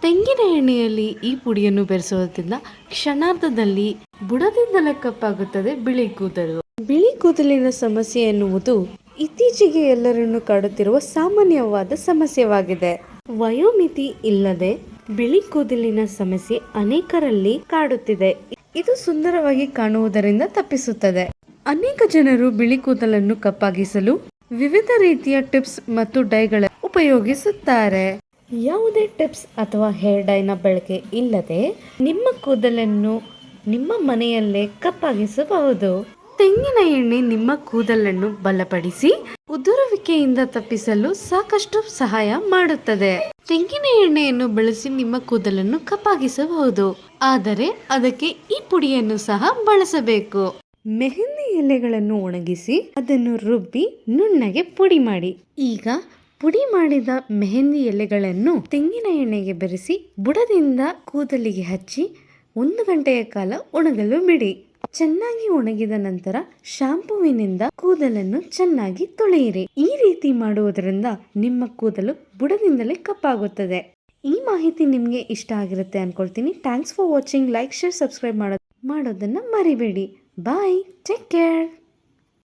ತೆಂಗಿನ ಎಣ್ಣೆಯಲ್ಲಿ ಈ ಪುಡಿಯನ್ನು ಬೆರೆಸೋದ್ರಿಂದ ಕ್ಷಣಾರ್ಧದಲ್ಲಿ ಬುಡದಿಂದಲೇ ಕಪ್ಪಾಗುತ್ತದೆ ಬಿಳಿ ಕೂದಲು. ಬಿಳಿ ಕೂದಲಿನ ಸಮಸ್ಯೆ ಎನ್ನುವುದು ಇತ್ತೀಚೆಗೆ ಎಲ್ಲರನ್ನು ಕಾಡುತ್ತಿರುವ ಸಾಮಾನ್ಯವಾದ ಸಮಸ್ಯೆವಾಗಿದೆ. ವಯೋಮಿತಿ ಇಲ್ಲದೆ ಬಿಳಿ ಕೂದಲಿನ ಸಮಸ್ಯೆ ಅನೇಕರಲ್ಲಿ ಕಾಡುತ್ತಿದೆ. ಇದು ಸುಂದರವಾಗಿ ಕಾಣುವುದರಿಂದ ತಪ್ಪಿಸುತ್ತದೆ. ಅನೇಕ ಜನರು ಬಿಳಿ ಕೂದಲನ್ನು ಕಪ್ಪಾಗಿಸಲು ವಿವಿಧ ರೀತಿಯ ಟಿಪ್ಸ್ ಮತ್ತು ಡೈಗಳ ಉಪಯೋಗಿಸುತ್ತಾರೆ. ಯಾವುದೇ ಟಿಪ್ಸ್ ಅಥವಾ ಹೇರ್ ಡೈನ ಬಳಕೆ ಇಲ್ಲದೆ ನಿಮ್ಮ ಕೂದಲನ್ನು ನಿಮ್ಮ ಮನೆಯಲ್ಲೇ ಕಪ್ಪಾಗಿಸಬಹುದು. ತೆಂಗಿನ ಎಣ್ಣೆ ನಿಮ್ಮ ಕೂದಲನ್ನು ಬಲಪಡಿಸಿ ಉದುರುವಿಕೆಯಿಂದ ತಪ್ಪಿಸಲು ಸಾಕಷ್ಟು ಸಹಾಯ ಮಾಡುತ್ತದೆ. ತೆಂಗಿನ ಎಣ್ಣೆಯನ್ನು ಬಳಸಿ ನಿಮ್ಮ ಕೂದಲನ್ನು ಕಪ್ಪಾಗಿಸಬಹುದು, ಆದರೆ ಅದಕ್ಕೆ ಈ ಪುಡಿಯನ್ನು ಸಹ ಬಳಸಬೇಕು. ಮೆಹಂದಿ ಎಲೆಗಳನ್ನು ಒಣಗಿಸಿ ಅದನ್ನು ರುಬ್ಬಿ ನುಣ್ಣಗೆ ಪುಡಿ ಮಾಡಿ. ಈಗ ಪುಡಿ ಮಾಡಿದ ಮೆಹಂದಿ ಎಲೆಗಳನ್ನು ತೆಂಗಿನ ಎಣ್ಣೆಗೆ ಬೆರೆಸಿ ಬುಡದಿಂದ ಕೂದಲಿಗೆ ಹಚ್ಚಿ 1 ಗಂಟೆಯ ಕಾಲ ಒಣಗಲು ಬಿಡಿ. ಚೆನ್ನಾಗಿ ಒಣಗಿದ ನಂತರ ಶಾಂಪೂವಿನಿಂದ ಕೂದಲನ್ನು ಚೆನ್ನಾಗಿ ತೊಳೆಯಿರಿ. ಈ ರೀತಿ ಮಾಡುವುದರಿಂದ ನಿಮ್ಮ ಕೂದಲು ಬುಡದಿಂದಲೇ ಕಪ್ಪಾಗುತ್ತದೆ. ಈ ಮಾಹಿತಿ ನಿಮಗೆ ಇಷ್ಟ ಆಗಿರುತ್ತೆ ಅನ್ಕೊಳ್ತೀನಿ. Thanks for watching. Like, share, subscribe ಮಾಡೋದನ್ನ ಮರಿಬೇಡಿ. Bye, take care.